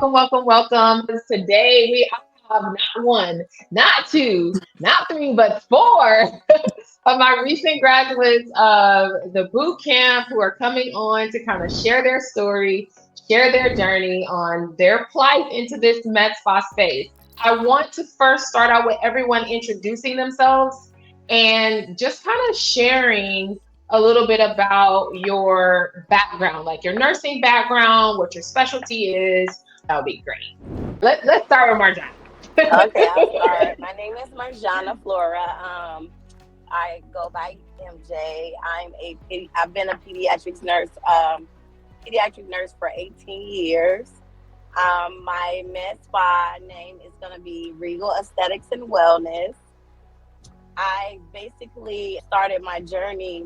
welcome. Today we have not one, not two, not three, but four of my recent graduates of the boot camp who are coming on to kind of share their story, share their journey on their plight into this med spa space. I want to first start out with everyone introducing themselves and just kind of sharing a little bit about your background, like your nursing background, what your specialty is. That would be great. Let's start with Marjana. Okay, I'll start. My name is Marjana Flora. I go by MJ. I've been a pediatric nurse for 18 years. My med spa name is going to be Regal Aesthetics and Wellness. I basically started my journey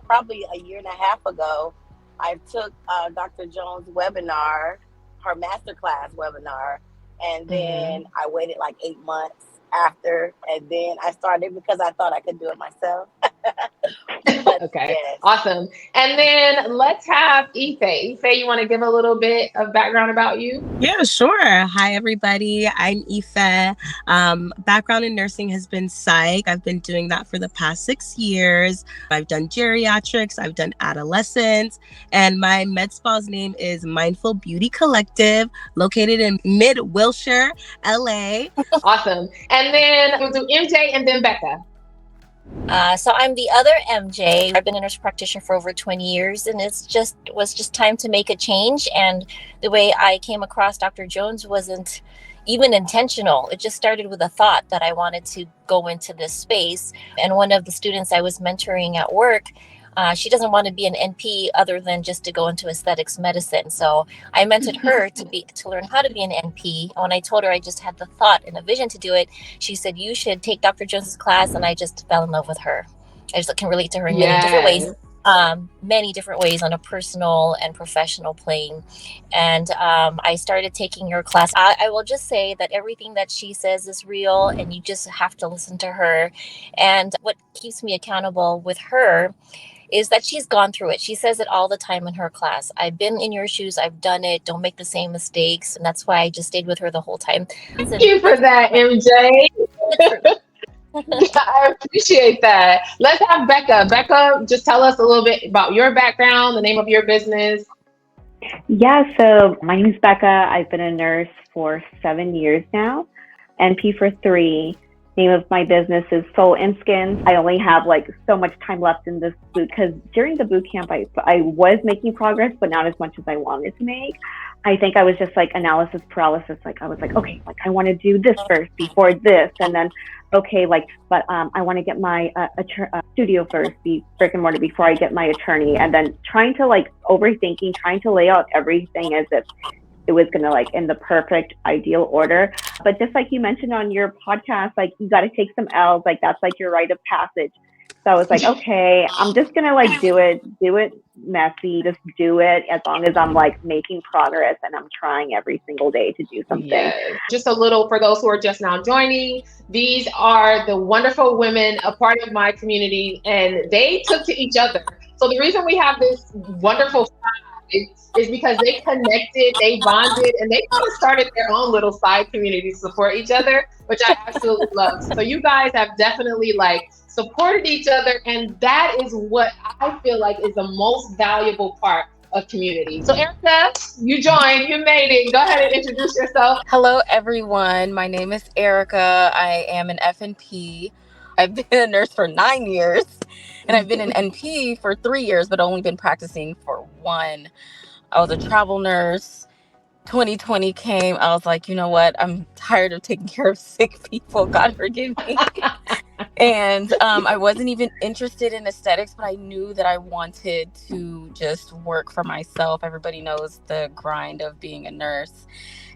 probably a year and a half ago. I took Dr. Jones' webinar, her masterclass webinar, and then I waited like 8 months after, and then I started because I thought I could do it myself. Okay, yes. Awesome. And then let's have Ife. Ife, you want to give a little bit of background about you? Yeah, sure. Hi, everybody. I'm Ife. Background in nursing has been psych. I've been doing that for the past 6 years. I've done geriatrics. I've done adolescents. And my med spa's name is Mindful Beauty Collective, located in Mid-Wilshire, LA. Awesome. And then we'll do MJ and then Becca. So I'm the other MJ. I've been a nurse practitioner for over 20 years, and was just time to make a change. And the way I came across Dr. Jones wasn't even intentional. It just started with a thought that I wanted to go into this space. And one of the students I was mentoring at work, she doesn't want to be an NP other than just to go into aesthetics medicine. So I mentored her to learn how to be an NP. When I told her I just had the thought and a vision to do it, she said, you should take Dr. Jones's class. And I just fell in love with her. I just can relate to her in many different ways on a personal and professional plane. And I started taking her class. I will just say that everything that she says is real, and you just have to listen to her. And what keeps me accountable with her is that she's gone through it. She says it all the time in her class. I've been in your shoes. I've done it. Don't make the same mistakes. And that's why I just stayed with her the whole time. Thank you for that, MJ. I appreciate that. Let's have Becca. Becca, just tell us a little bit about your background, the name of your business. Yeah, so my name is Becca. I've been a nurse for 7 years now, NP for 3. Name of my business is Soul and Skins. I only have like so much time left in this boot because during the boot camp, I was making progress, but not as much as I wanted to make. I think I was just like analysis paralysis. Like I was like, okay, like I want to do this first before this. And then, okay, like, but I want to get my studio first, brick and mortar before I get my attorney. And then trying to like overthinking, trying to lay out everything as if it was going to like in the perfect ideal order. But just like you mentioned on your podcast, like you got to take some L's, like that's like your rite of passage. So I was like, okay, I'm just going to like do it messy, just do it as long as I'm like making progress and I'm trying every single day to do something. Yes. Just a little for those who are just now joining, these are the wonderful women, a part of my community, and they took to each other. So the reason we have this wonderful is because they connected, they bonded, and they kind of started their own little side community to support each other, which I absolutely love. So you guys have definitely like supported each other, and that is what I feel like is the most valuable part of community. So Erica, you joined, you made it. Go ahead and introduce yourself. Hello, everyone. My name is Erica. I am an FNP. I've been a nurse for 9 years, and I've been an NP for 3 years, but only been practicing for 1. I was a travel nurse. 2020 came. I was like, you know what? I'm tired of taking care of sick people. God forgive me. And I wasn't even interested in aesthetics, but I knew that I wanted to just work for myself. Everybody knows the grind of being a nurse.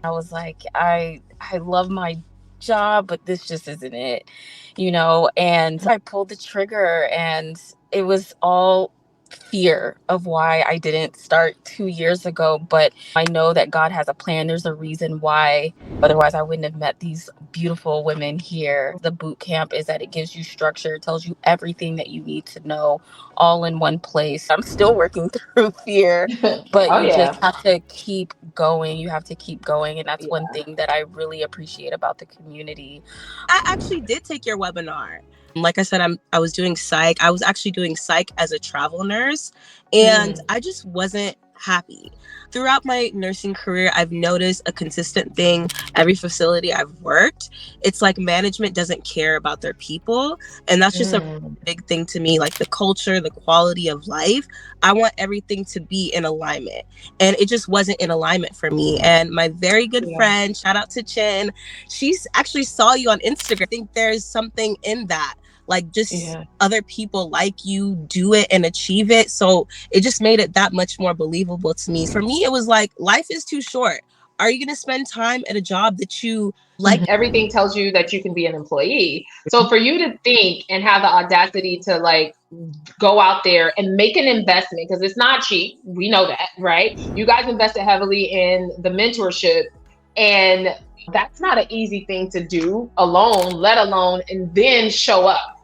I was like, I love my job, but this just isn't it, you know? And I pulled the trigger, and it was all fear of why I didn't start 2 years ago. But I know that God has a plan. There's a reason why. Otherwise, I wouldn't have met these beautiful women here. The boot camp is that it gives you structure, it tells you everything that you need to know all in one place. I'm still working through fear, but you just have to keep going. You have to keep going. And that's one thing that I really appreciate about the community. I actually did take your webinar. Like I said, I was doing psych. I was actually doing psych as a travel nurse, and I just wasn't happy. Throughout my nursing career, I've noticed a consistent thing. Every facility I've worked, it's like management doesn't care about their people. And that's just a big thing to me, like the culture, the quality of life. I want everything to be in alignment. And it just wasn't in alignment for me. And my very good friend, shout out to Chin, she's actually saw you on Instagram. I think there's something in that. Like just other people like you do it and achieve it. So it just made it that much more believable to me. For me, it was like, life is too short. Are you going to spend time at a job that you like? Everything tells you that you can be an employee. So for you to think and have the audacity to like go out there and make an investment, because it's not cheap. We know that, right? You guys invested heavily in the mentorship, and that's not an easy thing to do alone, let alone, and then show up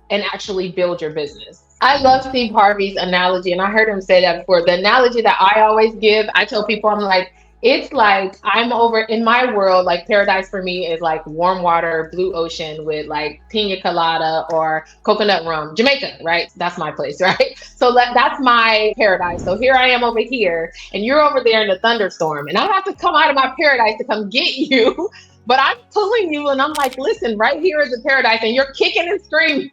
and actually build your business. I love Steve Harvey's analogy, and I heard him say that before. The analogy that I always give, I tell people, I'm like, it's like I'm over in my world, like paradise for me is like warm water, blue ocean with like pina colada or coconut rum, Jamaica, right? That's my place, right? So that's my paradise. So here I am over here, and you're over there in the thunderstorm, and I have to come out of my paradise to come get you. But I'm pulling you, and I'm like, listen, right here is the paradise, and you're kicking and screaming.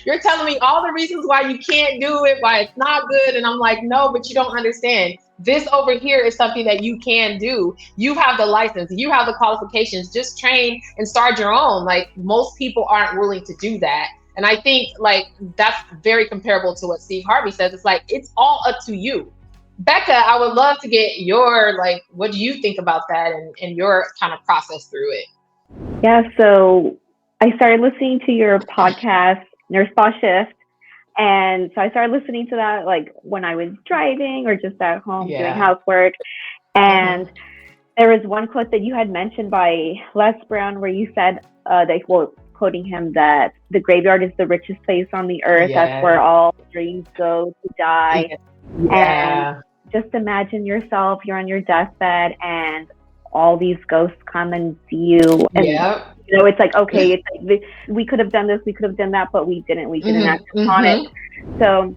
You're telling me all the reasons why you can't do it, why it's not good. And I'm like, no, but you don't understand. This over here is something that you can do. You have the license, you have the qualifications, just train and start your own. Like most people aren't willing to do that. And I think like that's very comparable to what Steve Harvey says. It's like, it's all up to you. Becca, I would love to get your, like, what do you think about that and your kind of process through it? Yeah, so I started listening to your podcast, Nurse Boss Shift. And so I started listening to that like when I was driving or just at home doing housework. And there was one quote that you had mentioned by Les Brown where you said, quoting him, that the graveyard is the richest place on the earth. That's where all dreams go to die. And just imagine yourself, you're on your deathbed and all these ghosts come and see you. And, you know, it's like, okay, it's like we could have done this, we could have done that, but we didn't act upon it. So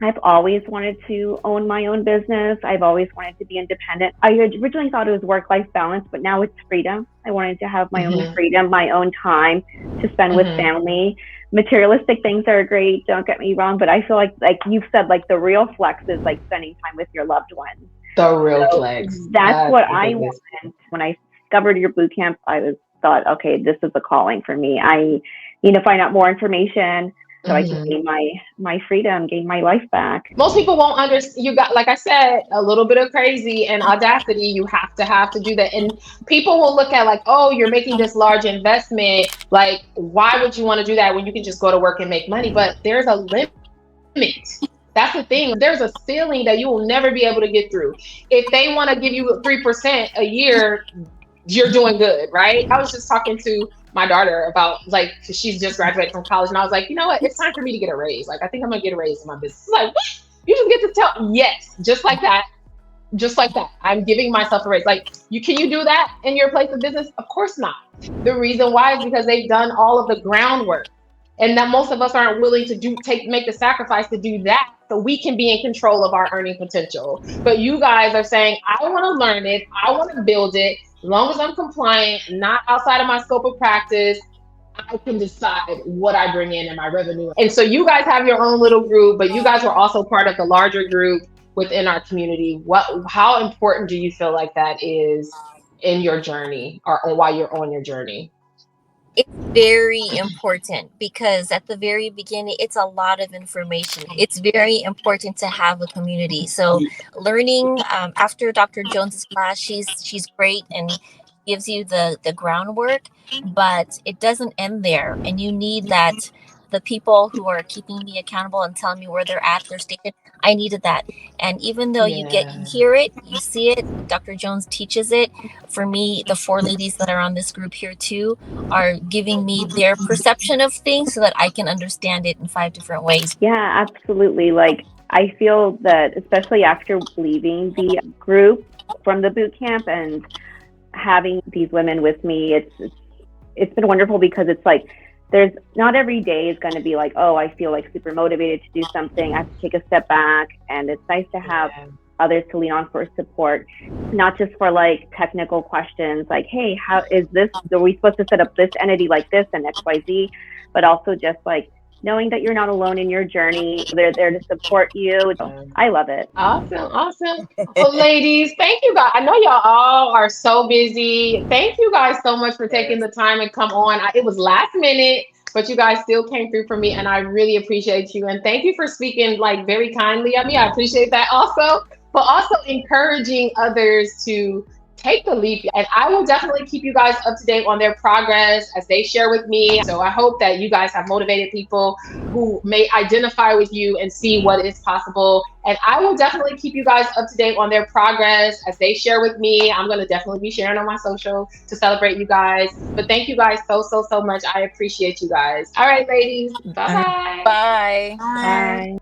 I've always wanted to own my own business. I've always wanted to be independent. I originally thought it was work-life balance, but now it's freedom. I wanted to have my own freedom, my own time to spend with family. Materialistic things are great, don't get me wrong, but I feel like you've said, like the real flex is like spending time with your loved ones. The real flex. That's what I wanted. When I discovered your boot camp, I thought, okay, this is a calling for me. I need to find out more information so I can gain my freedom, gain my life back. Most people won't understand. You got, like I said, a little bit of crazy and audacity. You have to do that. And people will look at like, oh, you're making this large investment. Like, why would you want to do that when you can just go to work and make money? But there's a limit. That's the thing. There's a ceiling that you will never be able to get through. If they want to give you 3% a year, you're doing good, right? I was just talking to my daughter about, like, cause she's just graduated from college, and I was like, you know what? It's time for me to get a raise. Like, I think I'm gonna get a raise in my business. She's like, what? You just get to tell? Yes, just like that. Just like that. I'm giving myself a raise. Like, can you do that in your place of business? Of course not. The reason why is because they've done all of the groundwork, and that most of us aren't willing to make the sacrifice to do that, so we can be in control of our earning potential. But you guys are saying, I want to learn it. I want to build it. As long as I'm compliant, not outside of my scope of practice, I can decide what I bring in my revenue. And so you guys have your own little group, but you guys were also part of the larger group within our community. How important do you feel like that is in your journey, or while you're on your journey? It's very important because at the very beginning, it's a lot of information. It's very important to have a community. So learning after Dr. Jones's class, she's great and gives you the groundwork, but it doesn't end there. And you need the people who are keeping me accountable and telling me where they're at, their station. I needed that. And even though you hear it, you see it, Dr. Jones teaches it. For me, the 4 ladies that are on this group here too are giving me their perception of things so that I can understand it in 5 different ways. Yeah, absolutely. Like, I feel that especially after leaving the group from the boot camp, and having these women with me, it's been wonderful, because it's like, there's not every day is going to be like, oh, I feel like super motivated to do something. I have to take a step back, and it's nice to have others to lean on for support, not just for like technical questions like, hey, how is this, are we supposed to set up this entity like this and XYZ, but also just like knowing that you're not alone in your journey. They're there to support you. I love it. Awesome. Well, ladies, thank you guys. I know y'all all are so busy. Thank you guys so much for taking the time and come on. It was last minute, but you guys still came through for me, and I really appreciate you. And thank you for speaking like very kindly of me. I appreciate that also, but also encouraging others to take the leap. And I will definitely keep you guys up to date on their progress as they share with me. So I hope that you guys have motivated people who may identify with you and see what is possible. And I will definitely keep you guys up to date on their progress as they share with me. I'm going to definitely be sharing on my social to celebrate you guys. But thank you guys so much. I appreciate you guys. All right, ladies. Bye-bye. Bye. Bye.